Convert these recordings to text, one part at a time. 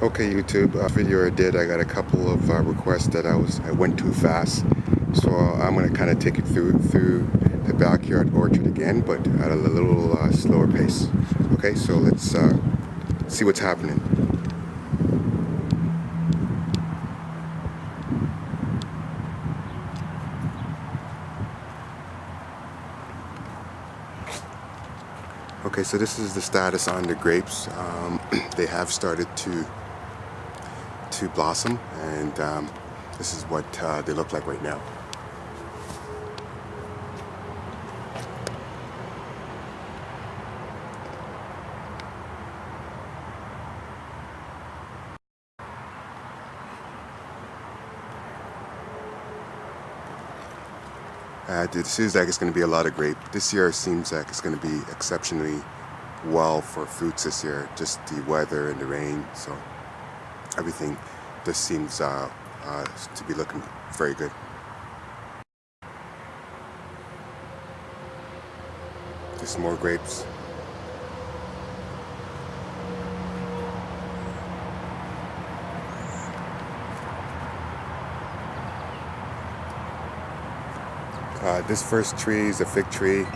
Okay, YouTube, video I did, I got a couple of requests that I went too fast, so I'm gonna kind of take it through the backyard orchard again, but at a little slower pace. Okay, so let's see what's happening. Okay, so this is the status on the grapes. They have started to blossom, and this is what they look like right now. It seems like it's going to be a lot of grape. This year seems like it's going to be exceptionally well for fruits this year. Just the weather and the rain, so everything just seems to be looking very good. Just more grapes. This first tree is a fig tree.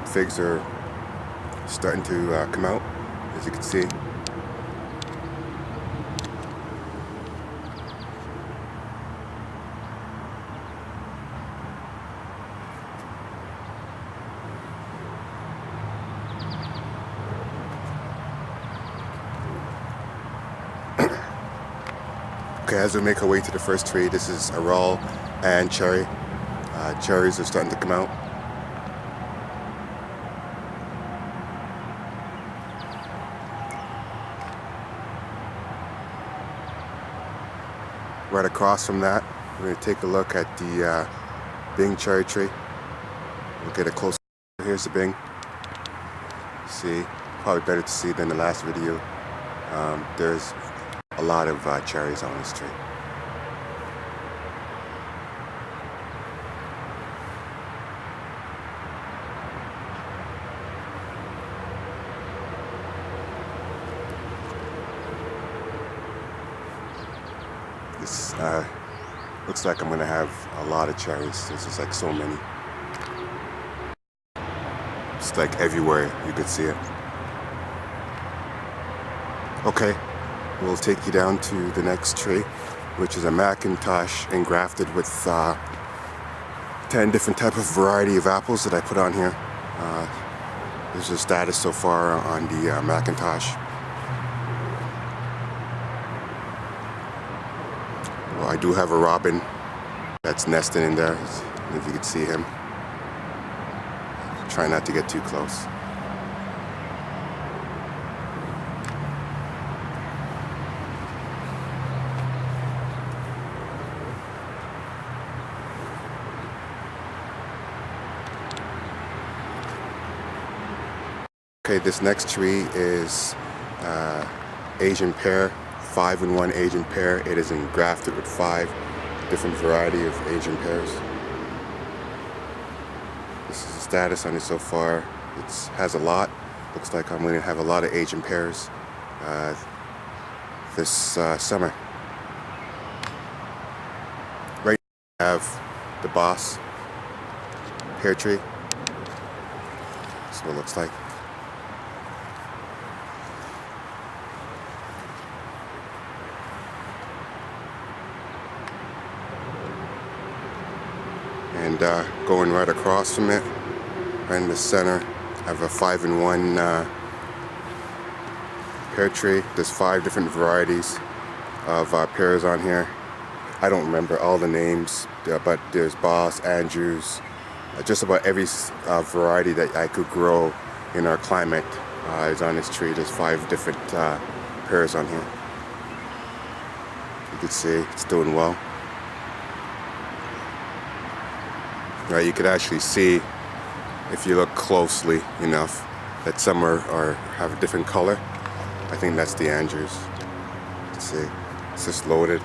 Figs are starting to come out, as you can see. Okay, as we make our way to the first tree, this is a raw and cherry. Cherries are starting to come out. Right across from that, we're going to take a look at the Bing cherry tree. We'll get a closer. Here's the Bing. See, probably better to see than the last video. There's a lot of cherries on this tree. This looks like I'm gonna have a lot of cherries. There's just like so many. It's like everywhere you could see it. Okay, we'll take you down to the next tree, which is a Macintosh engrafted with 10 different type of variety of apples that I put on here. There's the status so far on the Macintosh. Well, I do have a robin that's nesting in there, if you could see him. Try not to get too close. Okay, this next tree is Asian pear, 5-in-1 Asian pear. It is engrafted with 5 different variety of Asian pears. This is the status on it so far. It has a lot. Looks like I'm going to have a lot of Asian pears this summer. Right now I have the Boss pear tree. That's what it looks like. And going right across from it, right in the center, I have a 5-in-1 pear tree. There's 5 different varieties of pears on here. I don't remember all the names, but there's Boss, Andrews, just about every variety that I could grow in our climate is on this tree. There's 5 different pears on here. You can see it's doing well. You could actually see, if you look closely enough, that some are have a different color. I think that's the Andrews. Let's see, it's just loaded.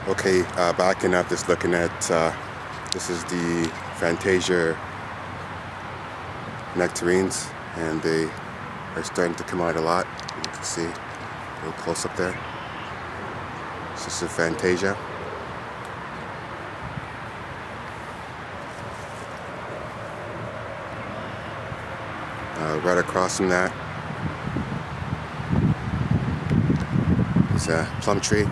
Okay, backing up, just looking at, this is the Fantasia nectarines, and they are starting to come out a lot. You can see A little close up there. This is a Fantasia. Right across from that is a plum tree.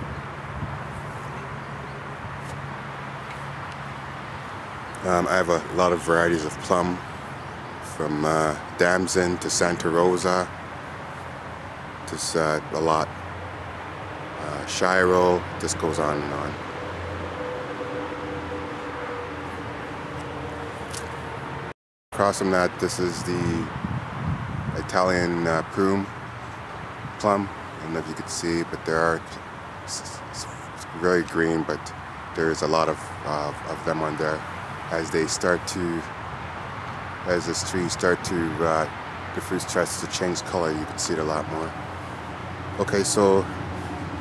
I have a lot of varieties of plum, from Damson to Santa Rosa, just a lot. Shiro, just goes on and on. Across from that, this is the Italian Prune plum. I don't know if you can see, but there are, it's very green, but there's a lot of them on there. As they start to, as this tree start to, the fruit starts to change color, you can see it a lot more. Okay, so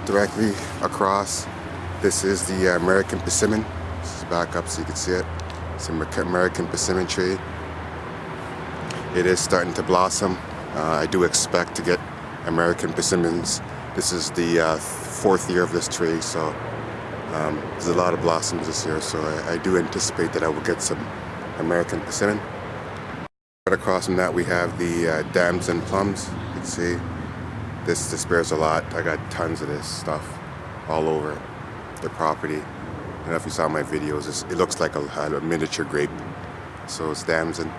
directly across, this is the American persimmon. This is back up so you can see it. It's an American persimmon tree. It is starting to blossom. I do expect to get American persimmons. This is the 4th year of this tree, so there's a lot of blossoms this year, so I do anticipate that I will get some American persimmon. Right across from that we have the Damson plums. You can see this bears a lot. I got tons of this stuff all over the property. I don't know if you saw my videos, it looks like a miniature grape. So it's Damson.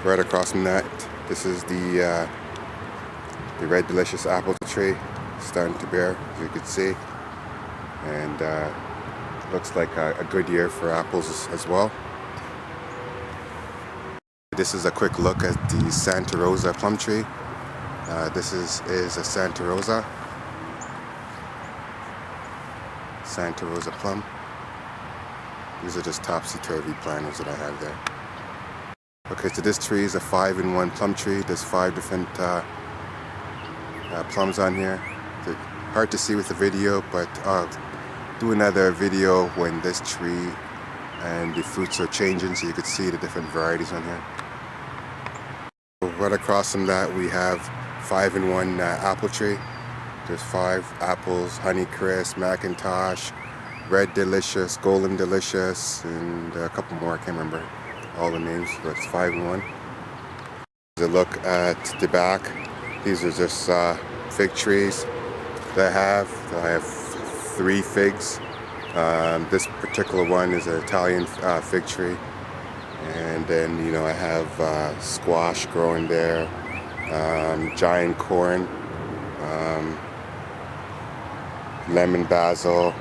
Right across from that, this is the Red Delicious apple tree, starting to bear, as you can see. And looks like a good year for apples as well. This is a quick look at the Santa Rosa plum tree. This is a Santa Rosa plum. These are just topsy-turvy planters that I have there. Okay, so this tree is a 5-in-1 plum tree. There's 5 different plums on here. They're hard to see with the video, but I'll do another video when this tree and the fruits are changing so you can see the different varieties on here. Right across from that we have 5-in-1 apple tree. There's 5 apples: Honeycrisp, Macintosh, Red Delicious, Golden Delicious, and a couple more. I can't remember all the names, but it's 5-in-1. There's a look at the back. These are just fig trees that I have 3 figs. This particular one is an Italian fig tree. And then, you know, I have squash growing there, giant corn, lemon basil,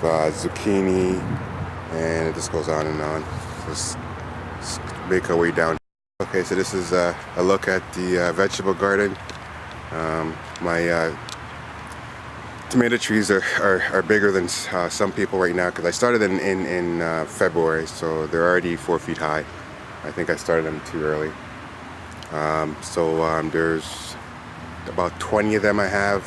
zucchini, and it just goes on and on. So let's make our way down. Okay, so this is a look at the vegetable garden. My tomato trees are bigger than some people right now, because I started in February, so they're already 4 feet high. I think I started them too early. There's about 20 of them I have,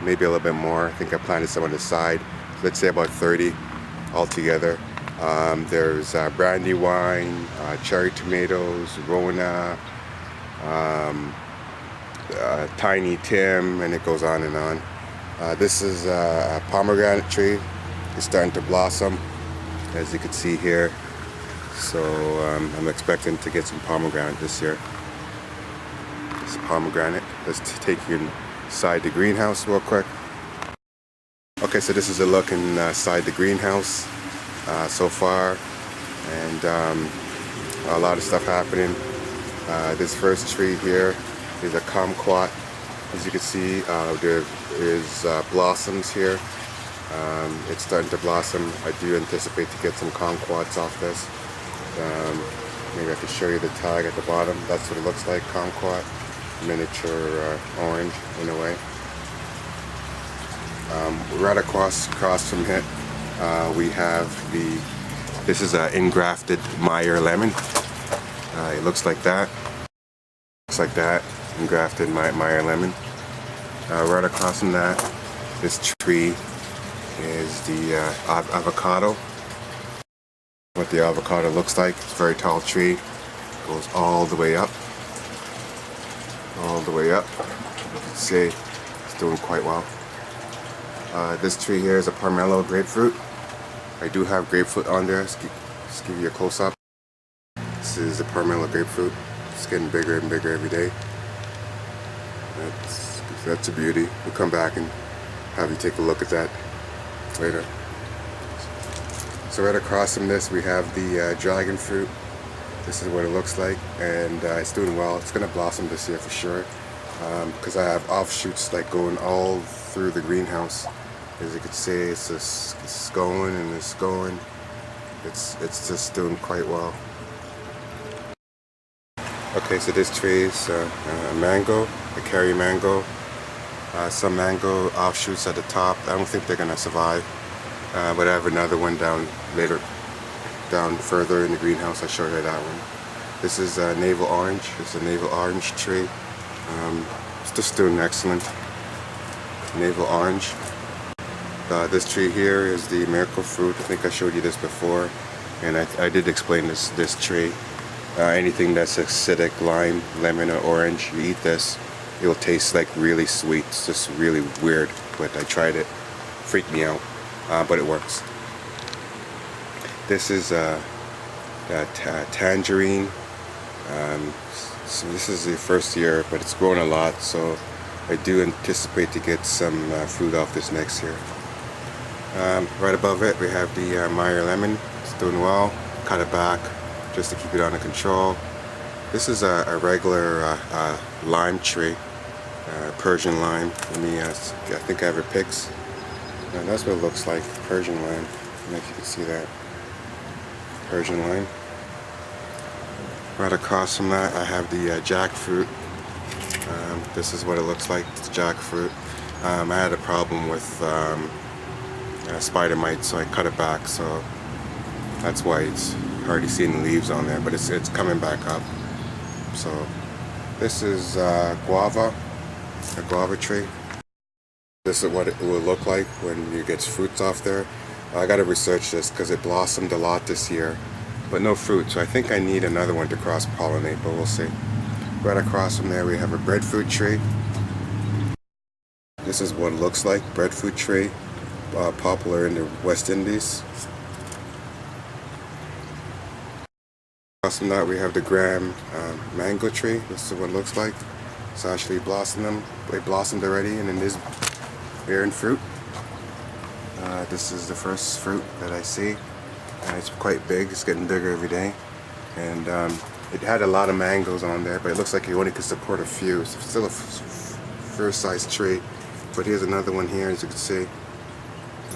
maybe a little bit more. I think I planted some on the side. Let's say about 30 altogether. There's brandywine, cherry tomatoes, Rona, Tiny Tim, and it goes on and on. This is a pomegranate tree. It's starting to blossom, as you can see here. So I'm expecting to get some pomegranate this year. This pomegranate. Let's take you inside the greenhouse real quick. Okay, so this is a look inside the greenhouse so far, and a lot of stuff happening. This first tree here is a kumquat. As you can see, there is blossoms here. It's starting to blossom. I do anticipate to get some kumquats off this. Maybe I can show you the tag at the bottom. That's what it looks like, kumquat. Miniature orange in a way. Right across from it, we have this is an engrafted Meyer lemon. It looks like that. Looks like that. Engrafted Meyer lemon. Right across from that, this tree is the avocado. What the avocado looks like. It's a very tall tree. Goes all the way up. All the way up. see, it's doing quite well. This tree here is a Pomelo grapefruit. I do have grapefruit on there. Just give you a close-up. This is the Pomelo grapefruit. It's getting bigger and bigger every day. That's a beauty. We'll come back and have you take a look at that later. So right across from this we have the dragon fruit. This is what it looks like, and it's doing well. It's going to blossom this year for sure, because I have offshoots like going all through the greenhouse. As you can see, it's going and it's going. It's just doing quite well. Okay, so this tree is mango, a carry mango. Some mango offshoots at the top. I don't think they're gonna survive, but I have another one down further in the greenhouse. I'll show you that one. This is navel orange. It's a navel orange tree. It's just doing excellent. Navel orange. This tree here is the miracle fruit. I think I showed you this before, and I did explain this tree. Anything that's acidic, lime, lemon, or orange, you eat this, it will taste like really sweet. It's just really weird, but I tried it. Freaked me out, but it works. This is tangerine. So this is the first year, but it's grown a lot, so I do anticipate to get some fruit off this next year. Right above it we have the Meyer lemon. It's doing well. Cut it back just to keep it under control. This is a regular lime tree, Persian lime. I think I have it pics. And that's what it looks like, Persian lime. I don't know if you can see that. Persian lime. Right across from that I have the jackfruit. This is what it looks like, it's jackfruit. I had a problem with spider mites, so I cut it back, so that's why it's hardly seeing the leaves on there, but it's coming back up. So this is guava, a guava tree. This is what it will look like when you get fruits off there. I gotta research this because it blossomed a lot this year, but no fruit, so I think I need another one to cross-pollinate, but we'll see. Right across from there we have a breadfruit tree. This is what it looks like, breadfruit tree, popular in the West Indies. Across from that we have the Graham mango tree. This is what it looks like. It's actually blossomed. It blossomed already and it is bearing fruit. This is the first fruit that I see, and it's quite big. It's getting bigger every day, and it had a lot of mangoes on there, but it looks like you only could support a few. It's still a fair-sized tree, but here's another one here, as you can see,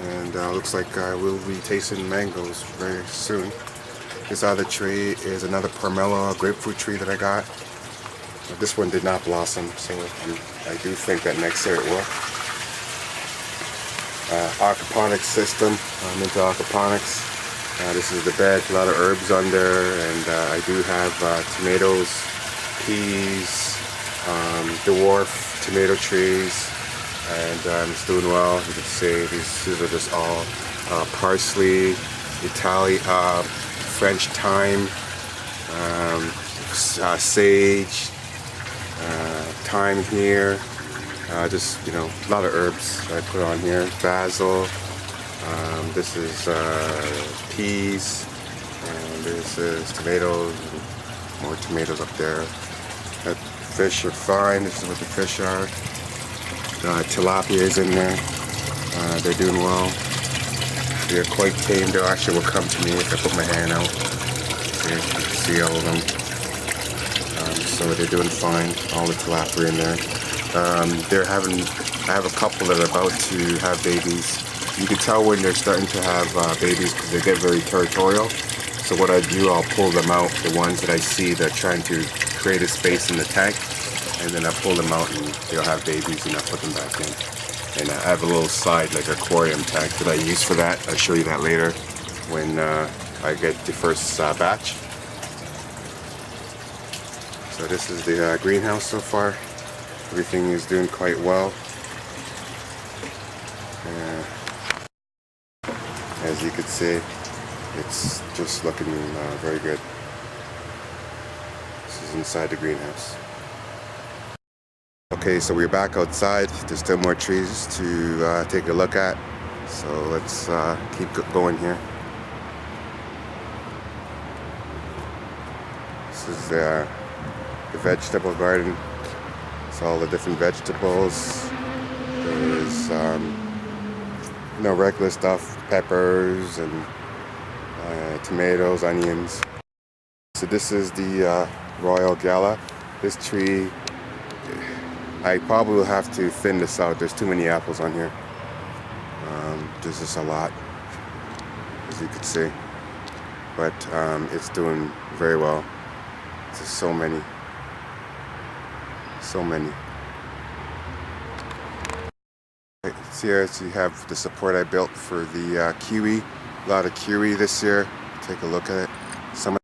and looks like we'll be tasting mangoes very soon. This other tree is another Pomelo grapefruit tree that I got. This one did not blossom, so I do think that next year it will. Aquaponics system. I'm into aquaponics. This is the bed, a lot of herbs under, and I do have tomatoes, peas, dwarf tomato trees, and it's doing well. You can see these are just all parsley, French thyme, sage, thyme here. Just, a lot of herbs I put on here. Basil. This is peas. And this is tomatoes. More tomatoes up there. Fish are fine. This is what the fish are. Tilapia is in there. They're doing well. They're quite tame. They actually will come to me if I put my hand out. See, you can see all of them. So they're doing fine. All the tilapia in there. I have a couple that are about to have babies. You can tell when they're starting to have babies because they get very territorial. So what I do, I'll pull them out, the ones that I see that are trying to create a space in the tank, and then I pull them out and they'll have babies and I put them back in. And I have a little side, like aquarium tank that I use for that. I'll show you that later when I get the first batch. So this is the greenhouse so far. Everything is doing quite well. As you can see, it's just looking very good. This is inside the greenhouse. Okay, so we're back outside. There's still more trees to take a look at. So let's keep going here. This is the vegetable garden. It's all the different vegetables. There's regular stuff, peppers and tomatoes, onions. So this is the Royal Gala. This tree, I probably will have to thin this out. There's too many apples on here. There's just a lot, as you can see. But it's doing very well. There's so many. So many. Right here, so you have the support I built for the kiwi. A lot of kiwi this year. Take a look at it. So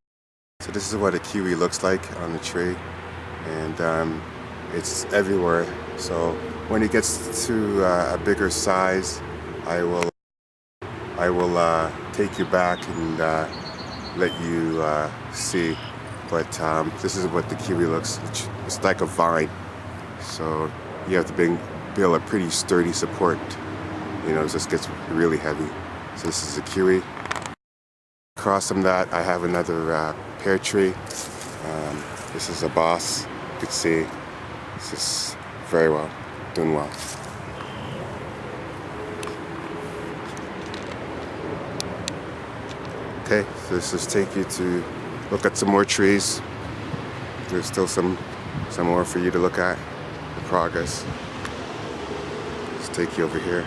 this is what a kiwi looks like on the tree, and it's everywhere. So when it gets to a bigger size, I will take you back and let you see. But this is what the kiwi looks. It's like a vine. So you have to build a pretty sturdy support. You know, it just gets really heavy. So this is a kiwi. Across from that, I have another pear tree. This is a boss. You can see this is very well, doing well. Okay, so this is take you to look at some more trees. There's still some more for you to look at. The progress. Let's take you over here.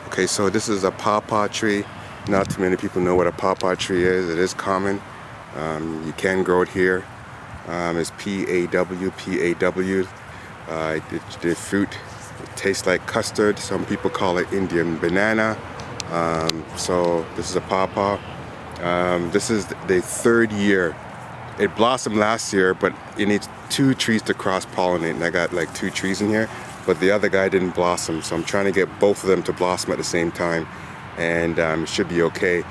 Okay, so this is a pawpaw tree. Not too many people know what a pawpaw tree is. It is common. You can grow it here. It's P-A-W, P-A-W. The fruit tastes like custard. Some people call it Indian banana. So this is a pawpaw. This is the third year. It blossomed last year, but it needs 2 trees to cross-pollinate, and I got like 2 trees in here. But the other guy didn't blossom, so I'm trying to get both of them to blossom at the same time, and it should be okay.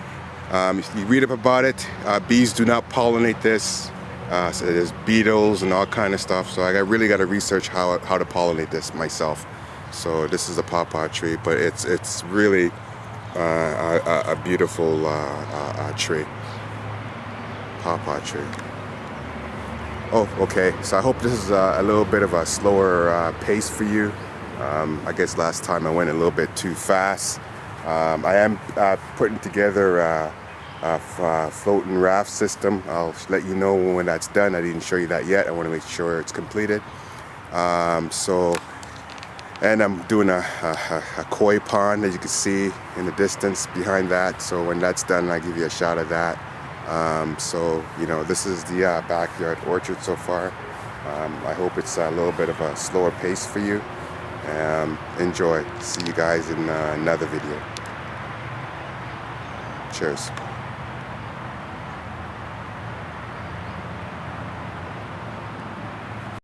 If you read up about it, bees do not pollinate this. So there's beetles and all kind of stuff, so I really got to research how to pollinate this myself. So this is a pawpaw tree, but it's really a beautiful tree. Pawpaw tree. Oh, okay. So I hope this is a little bit of a slower pace for you. I guess last time I went a little bit too fast. I am putting together a floating raft system. I'll let you know when that's done. I didn't show you that yet. I want to make sure it's completed. And I'm doing a koi pond, as you can see in the distance behind that. So when that's done, I'll give you a shot of that. So, you know, this is the backyard orchard so far. I hope it's a little bit of a slower pace for you. Enjoy. See you guys in another video. Cheers.